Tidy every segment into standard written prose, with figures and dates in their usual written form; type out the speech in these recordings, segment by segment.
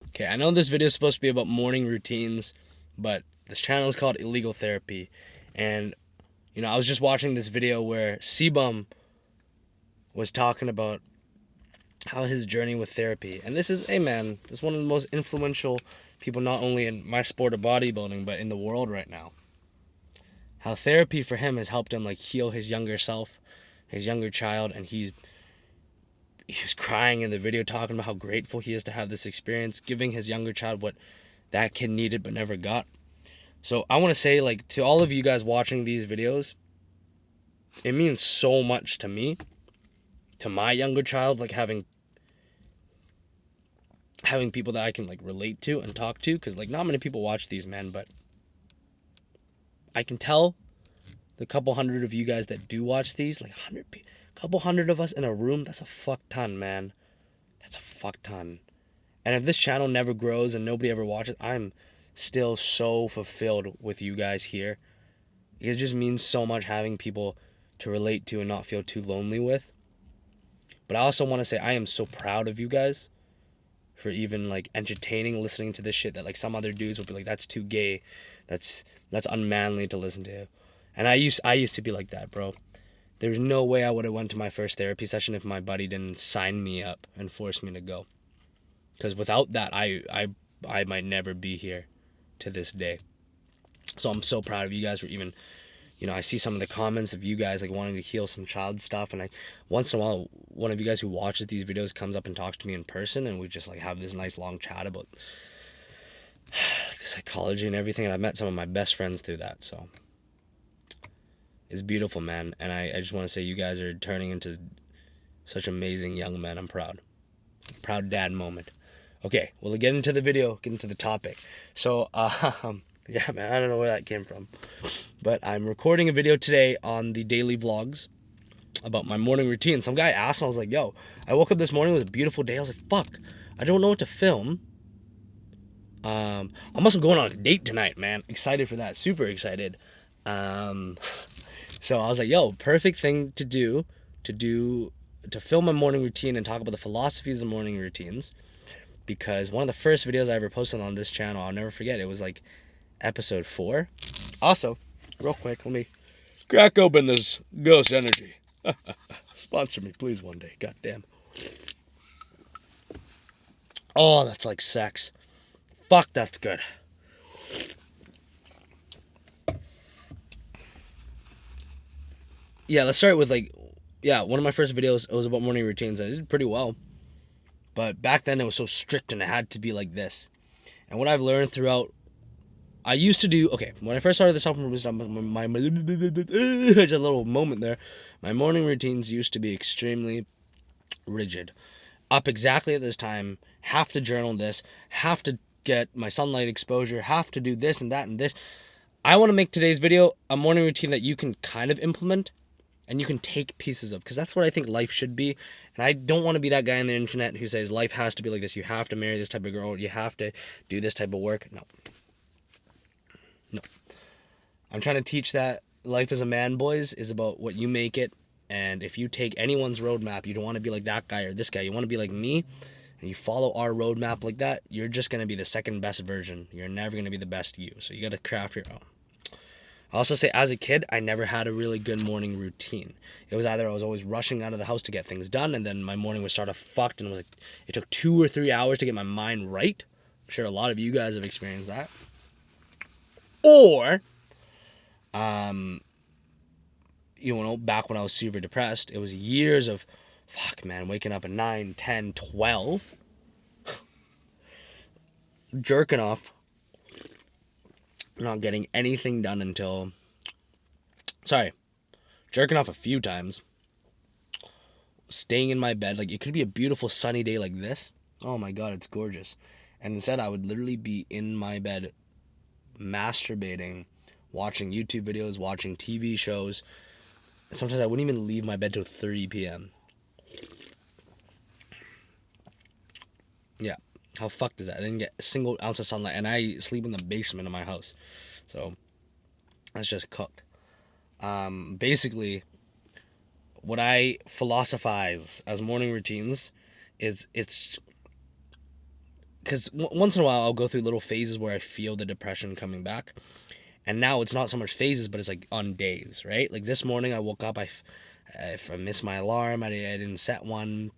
Okay, I know this video is supposed to be about morning routines, but this channel is called Illegal Therapy. And, I was just watching this video where Sebum was talking about how his journey with therapy. And this is, hey man, this is one of the most influential people, not only in my sport of bodybuilding, but in the world right now. How therapy for him has helped him like heal his younger self, his younger child, and he was crying in the video talking about how grateful he is to have this experience, giving his younger child what that kid needed but never got. So I want to say, like, to all of you guys watching these videos, it means so much to me, to my younger child, like having people that I can like relate to and talk to, because like not many people watch these, man, but I can tell the couple hundred of you guys that do watch these, like couple hundred of us in a room, that's a fuck ton, man. That's a fuck ton. And if this channel never grows and nobody ever watches, I'm still so fulfilled with you guys here. It just means so much having people to relate to and not feel too lonely with. But I also want to say I am so proud of you guys for even like entertaining listening to this shit that like some other dudes will be like, that's too gay, that's unmanly to listen to. And I used to be like that, bro. There's no way I would have went to my first therapy session if my buddy didn't sign me up and force me to go. Because without that, I might never be here to this day. So I'm so proud of you guys for even, I see some of the comments of you guys like wanting to heal some child stuff, and once in a while one of you guys who watches these videos comes up and talks to me in person, and we just like have this nice long chat about psychology and everything, and I've met some of my best friends through that. So it's beautiful, man. And I just want to say you guys are turning into such amazing young men. I'm proud. Proud dad moment. Okay, well, get into the video, get into the topic. So, yeah, man, I don't know where that came from. But I'm recording a video today on the daily vlogs about my morning routine. Some guy asked, and I was like, yo, I woke up this morning, it was a beautiful day. I was like, fuck, I don't know what to film. I'm also going on a date tonight, man. Excited for that. Super excited. So I was like, yo, perfect thing to film my morning routine and talk about the philosophies of morning routines. Because one of the first videos I ever posted on this channel, I'll never forget, it was like episode 4. Also, real quick, let me crack open this Ghost Energy. Sponsor me, please, one day. Goddamn. Oh, that's like sex. Fuck, that's good. Yeah, let's start with one of my first videos, it was about morning routines, and I did pretty well. But back then it was so strict and it had to be like this. And what I've learned throughout, I used to do, okay, when I first started this self-improvement stuff, my just a little moment there, my morning routines used to be extremely rigid. Up exactly at this time, have to journal this, have to get my sunlight exposure, have to do this and that and this. I want to make today's video a morning routine that you can kind of implement and you can take pieces of, because that's what I think life should be. And I don't want to be that guy on the internet who says life has to be like this. You have to marry this type of girl. You have to do this type of work. No. I'm trying to teach that life as a man, boys, is about what you make it. And if you take anyone's roadmap, you don't want to be like that guy or this guy. You want to be like me, and you follow our roadmap like that, you're just going to be the second best version. You're never going to be the best you. So you got to craft your own. I also say, as a kid, I never had a really good morning routine. It was either I was always rushing out of the house to get things done, and then my morning would start off fucked, and it was like it took 2 or 3 hours to get my mind right. I'm sure a lot of you guys have experienced that. Or, back when I was super depressed, it was years of, waking up at 9, 10, 12, jerking off, not getting anything done until, jerking off a few times, staying in my bed, like it could be a beautiful sunny day like this. Oh my God, it's gorgeous. And instead I would literally be in my bed masturbating, watching YouTube videos, watching TV shows. Sometimes I wouldn't even leave my bed till 3 p.m. Yeah. How fucked is that? I didn't get a single ounce of sunlight, and I sleep in the basement of my house. So that's just cooked. Basically, what I philosophize as morning routines is it's because once in a while I'll go through little phases where I feel the depression coming back. And now it's not so much phases, but it's like on days, right? Like this morning I woke up, I missed my alarm, I didn't set one,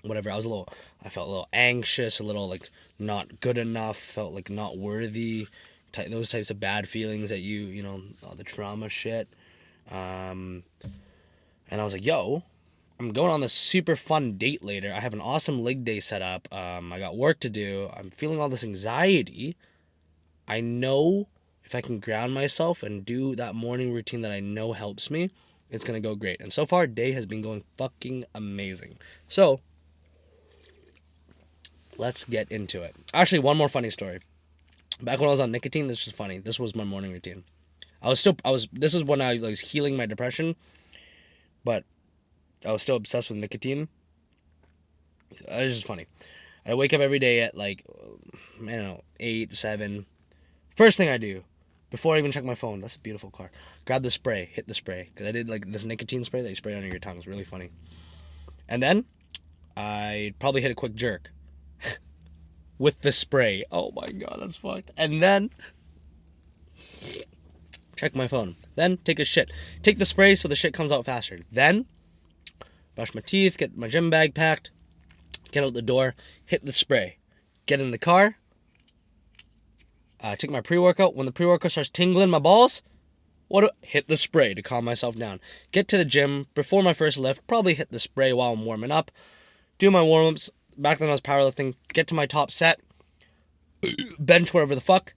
whatever. I felt a little anxious, a little like not good enough, felt like not worthy, those types of bad feelings that all the trauma shit. And I was like, yo, I'm going on this super fun date later. I have an awesome leg day set up. I got work to do. I'm feeling all this anxiety. I know if I can ground myself and do that morning routine that I know helps me, it's going to go great. And so far, day has been going fucking amazing. So, let's get into it. Actually, one more funny story. Back when I was on nicotine, this was funny. This was my morning routine. This is when I was healing my depression, but I was still obsessed with nicotine. It was just funny. I wake up every day at 8, 7. First thing I do, before I even check my phone, that's a beautiful car, grab the spray, hit the spray. Because I did this nicotine spray that you spray under your tongue. It's really funny. And then, I'd probably hit a quick jerk. With the spray. Oh my god, that's fucked. And then, check my phone. Then, take a shit. Take the spray so the shit comes out faster. Then, brush my teeth, get my gym bag packed, get out the door, hit the spray. Get in the car, take my pre-workout. When the pre-workout starts tingling my balls, hit the spray to calm myself down. Get to the gym before my first lift, probably hit the spray while I'm warming up. Do my warm-ups. Back then I was powerlifting. Get to my top set. Bench whatever the fuck.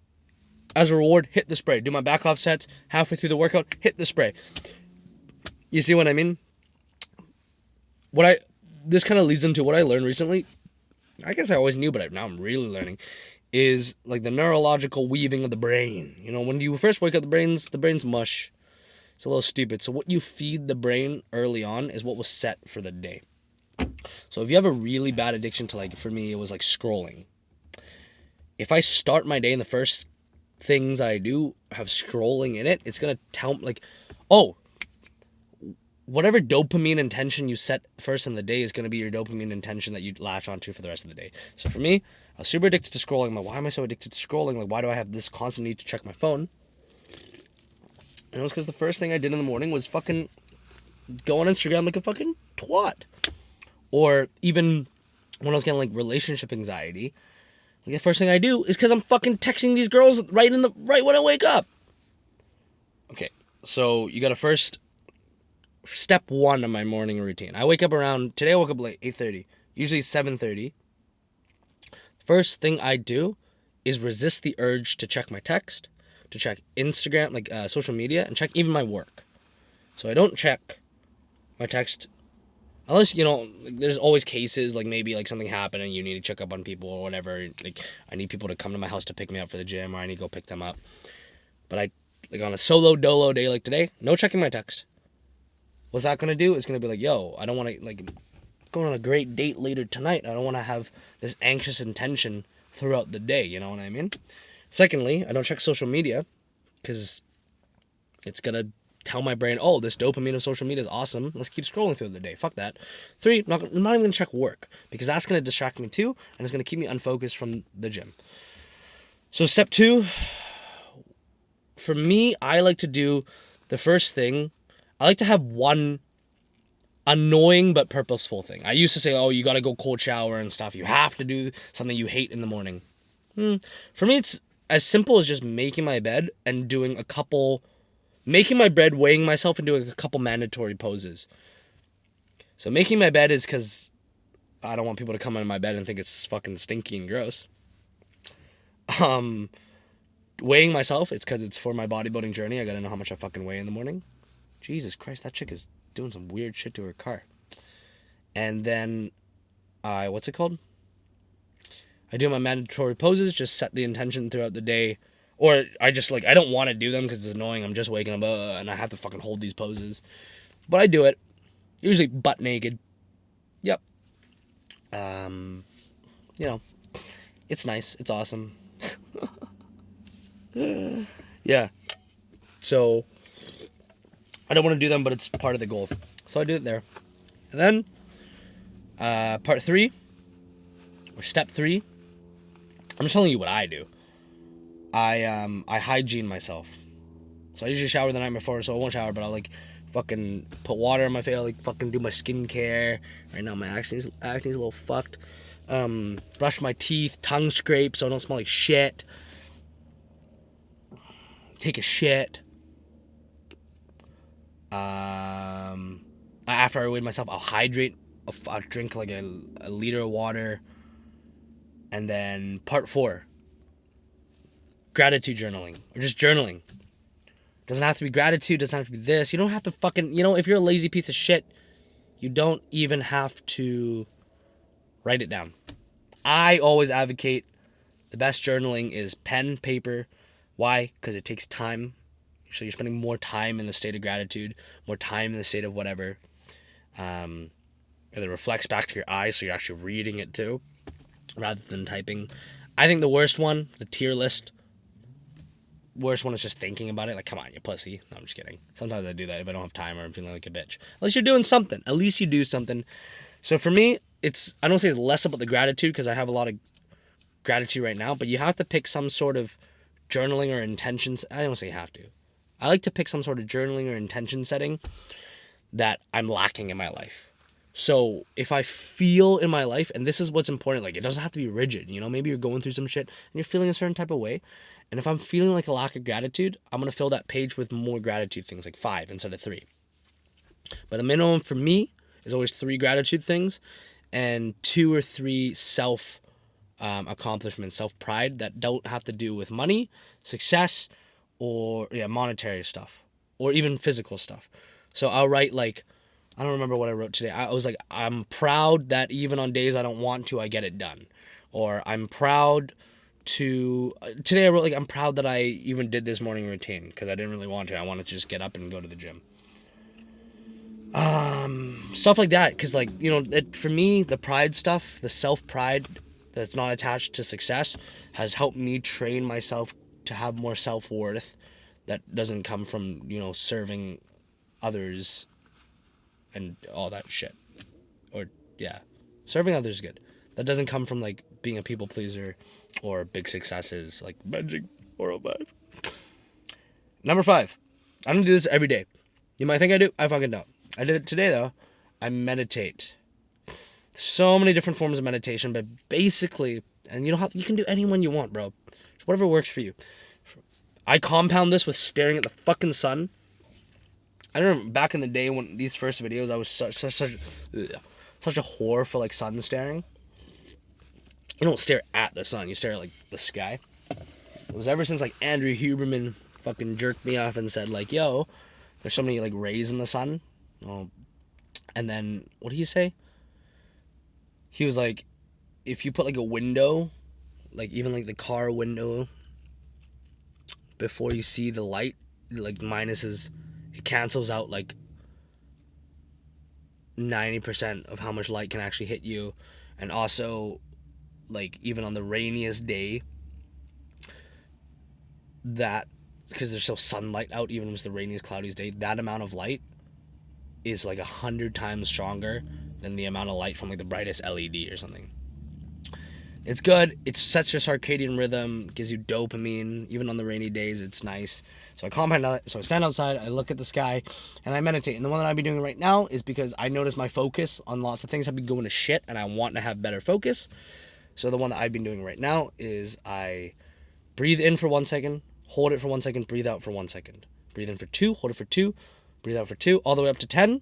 As a reward, hit the spray. Do my back off sets. Halfway through the workout, hit the spray. You see what I mean? This kind of leads into what I learned recently. I guess I always knew, but now I'm really learning. Is like the neurological weaving of the brain. When you first wake up, the brain's mush. It's a little stupid. So what you feed the brain early on is what was set for the day. So if you have a really bad addiction to, for me, it was scrolling. If I start my day and the first things I do have scrolling in it, it's going to tell whatever dopamine intention you set first in the day is going to be your dopamine intention that you latch onto for the rest of the day. So for me, I was super addicted to scrolling. I'm like, why am I so addicted to scrolling? Why do I have this constant need to check my phone? And it was because the first thing I did in the morning was fucking go on Instagram like a fucking twat. Or even when I was getting relationship anxiety, the first thing I do is because I'm fucking texting these girls right when I wake up. Okay, so you got to first step one of my morning routine. Today I woke up late, 8:30, usually 7:30. First thing I do is resist the urge to check my text, to check Instagram, social media, and check even my work. So I don't check my text unless, there's always cases, maybe something happened and you need to check up on people or whatever. I need people to come to my house to pick me up for the gym, or I need to go pick them up. But on a solo dolo day like today, no checking my text. What's that going to do? It's going to be yo, I don't want to, going on a great date later tonight. I don't want to have this anxious intention throughout the day, you know what I mean? Secondly, I don't check social media because it's going to tell my brain, this dopamine of social media is awesome. Let's keep scrolling through the day. Fuck that. 3, I'm not even going to check work because that's going to distract me too, and it's going to keep me unfocused from the gym. So step 2, for me, I like to do the first thing. I like to have one annoying but purposeful thing. I used to say, you got to go cold shower and stuff. You have to do something you hate in the morning. For me, it's as simple as just making my bed and doing making my bed, weighing myself, and doing a couple mandatory poses. So making my bed is because I don't want people to come into my bed and think it's fucking stinky and gross. Weighing myself, it's because it's for my bodybuilding journey. I gotta know how much I fucking weigh in the morning. Jesus Christ, that chick is doing some weird shit to her car. And then, what's it called? I do my mandatory poses, just set the intention throughout the day. Or I just, I don't want to do them because it's annoying. I'm just waking up and I have to fucking hold these poses. But I do it. Usually butt naked. Yep. It's nice. It's awesome. Yeah. So, I don't want to do them, but it's part of the goal. So I do it there. And then, part 3, or step 3, I'm just telling you what I do. I hygiene myself. So I usually shower the night before, so I won't shower, but I'll like fucking put water on my face, I'll like fucking do my skincare. Right now my acne's a little fucked. Brush my teeth, tongue scrape so I don't smell like shit. Take a shit. After I weigh myself, I'll hydrate. I'll drink like a liter of water. And then part 4, gratitude journaling, or just journaling. Doesn't have to be gratitude, doesn't have to be this. You don't have to fucking, if you're a lazy piece of shit, you don't even have to write it down. I always advocate the best journaling is pen, paper. Why? Because it takes time. So you're spending more time in the state of gratitude, more time in the state of whatever. It reflects back to your eyes, so you're actually reading it too, rather than typing. I think the worst one, the tier list, worst one is just thinking about it. Like, come on, you pussy. No, I'm just kidding. Sometimes I do that if I don't have time or I'm feeling like a bitch. At least you're doing something. At least you do something. So for me, I don't say it's less about the gratitude because I have a lot of gratitude right now, but you have to pick some sort of journaling or intentions. I don't say you have to. I like to pick some sort of journaling or intention setting that I'm lacking in my life. So if I feel in my life, and this is what's important, like it doesn't have to be rigid, maybe you're going through some shit and you're feeling a certain type of way. And if I'm feeling like a lack of gratitude, I'm going to fill that page with more gratitude things, like 5 instead of 3. But the minimum for me is always 3 gratitude things and 2 or 3 self accomplishments, self-pride that don't have to do with money, success, or monetary stuff, or even physical stuff. So I'll write like, I don't remember what I wrote today. I was like, I'm proud that even on days I don't want to, I get it done. Or I'm proud today I wrote like, I'm proud that I even did this morning routine because I didn't really want to. I wanted to just get up and go to the gym. Stuff like that. Because like, for me, the pride stuff, the self-pride that's not attached to success has helped me train myself to have more self-worth that doesn't come from, serving others and all that shit. Or, yeah. Serving others is good. That doesn't come from, like, being a people pleaser or big successes, like benching 405. Number 5. I don't do this every day. You might think I do. I fucking don't. I did it today, though. I meditate. So many different forms of meditation, but basically, and you can do any one you want, bro. Just whatever works for you. I compound this with staring at the fucking sun. I remember back in the day when these first videos, I was such a whore for like sun staring. You don't stare at the sun, you stare at like the sky. It was ever since like Andrew Huberman fucking jerked me off and said like, yo, there's so many like rays in the sun. Oh, and then what did he say? He was like, if you put like a window, like even like the car window, before you see the light, like it cancels out like 90% of how much light can actually hit you. And also, like, even on the rainiest day, that, because there's still sunlight out, even if it's the rainiest, cloudiest day, that amount of light is like 100 times stronger than the amount of light from like the brightest LED or something. It's good. It sets your circadian rhythm, gives you dopamine. Even on the rainy days, it's nice. So I stand outside, I look at the sky, and I meditate. And the one that I've been doing right now is because I notice my focus on lots of things have been going to shit, and I want to have better focus. So the one that I've been doing right now is I breathe in for 1 second, hold it for 1 second, breathe out for 1 second. Breathe in for 2, hold it for 2, breathe out for 2, all the way up to 10,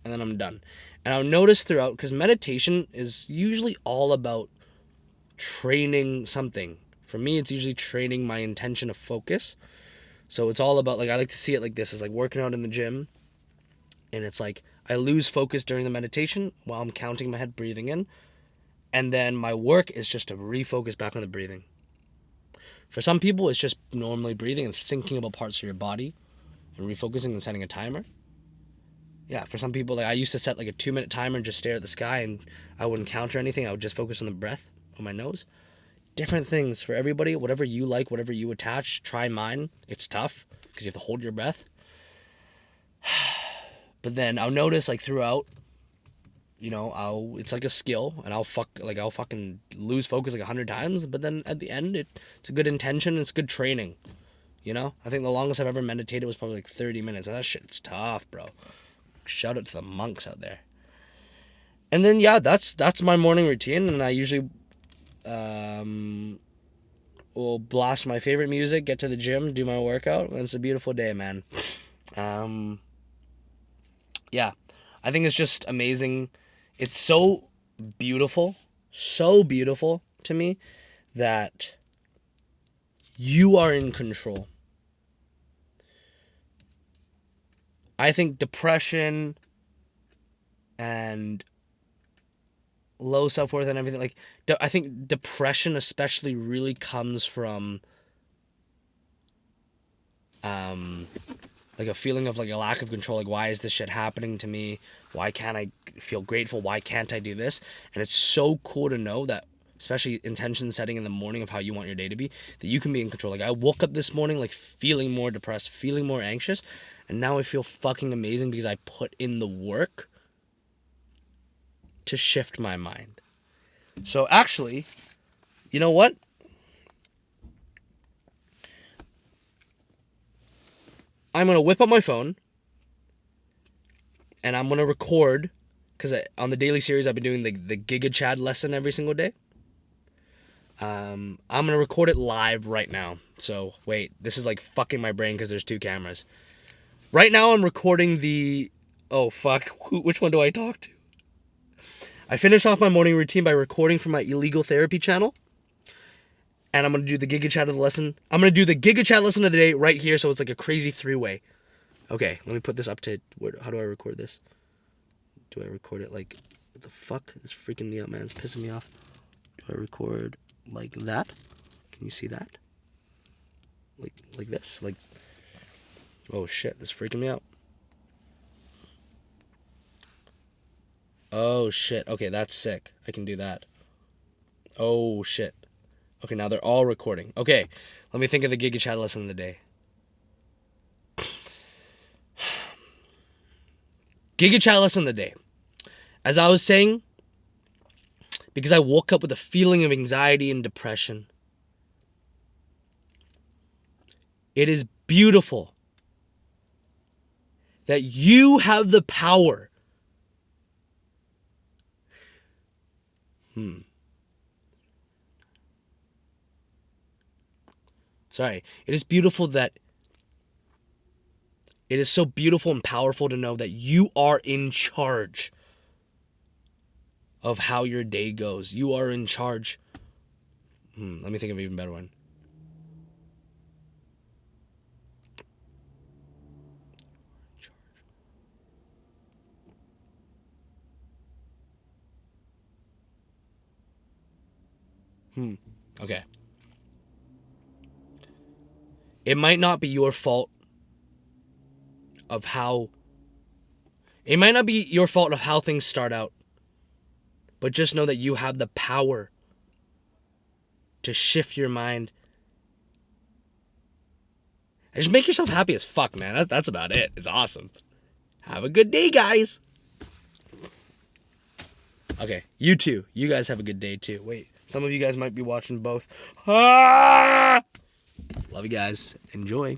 and then I'm done. And I'll notice throughout, because meditation is usually all about training something. For me, it's usually training my intention of focus. So it's all about, like, I like to see it like this. It's like working out in the gym, and it's like I lose focus during the meditation while I'm counting my head, breathing in, and then my work is just to refocus back on the breathing. For some people, it's just normally breathing and thinking about parts of your body and refocusing and setting a timer. Yeah, for some people, like I used to set like a 2-minute timer and just stare at the sky, and I wouldn't count or anything. I would just focus on the breath on my nose. Different things for everybody. Whatever you like, whatever you attach, try mine. It's tough because you have to hold your breath. But then I'll notice like throughout, it's like a skill, and I'll fucking lose focus like 100 times, but then at the end, it's a good intention, it's good training. I think the longest I've ever meditated was probably like 30 minutes, and that shit's tough, bro. Shout out to the monks out there. And then, yeah, that's my morning routine, and I usually will blast my favorite music, get to the gym, do my workout, and it's a beautiful day, man. Yeah, I think it's just amazing. It's so beautiful to me that you are in control. I think depression and low self-worth and everything, like, I think depression especially really comes from like a feeling of like a lack of control. Like, why is this shit happening to me? Why can't I feel grateful? Why can't I do this? And it's so cool to know that, especially intention setting in the morning of how you want your day to be, that you can be in control. Like, I woke up this morning like feeling more depressed, feeling more anxious, and now I feel fucking amazing because I put in the work to shift my mind. So actually, you know what? I'm going to whip up my phone and I'm going to record, because on the daily series I've been doing the Giga Chad lesson every single day. I'm going to record it live right now. So wait, this is like fucking my brain because there's 2 cameras. Right now I'm recording the... Oh fuck, which one do I talk to? I finish off my morning routine by recording from my illegal therapy channel. And I'm going to do the Giga Chat of the lesson. I'm going to do the Giga Chat lesson of the day right here, so it's like a crazy 3-way. Okay, let me put this up to... How do I record this? Do I record it like... What the fuck? It's freaking me out, man. It's pissing me off. Do I record like that? Can you see that? Like this? Like... Oh shit, this is freaking me out. Oh shit, okay, that's sick. I can do that. Oh shit. Okay, now they're all recording. Okay, let me think of the Giga Chat lesson of the day. Giga Chat lesson of the day. As I was saying, because I woke up with a feeling of anxiety and depression, it is beautiful that you have the power Sorry. It is beautiful that... It is so beautiful and powerful to know that you are in charge of how your day goes. You are in charge. Let me think of an even better one. Okay. It might not be your fault of how... It might not be your fault of how things start out. But just know that you have the power to shift your mind. And just make yourself happy as fuck, man. That's about it. It's awesome. Have a good day, guys. Okay, you too. You guys have a good day too. Wait, some of you guys might be watching both. Love you guys. Enjoy.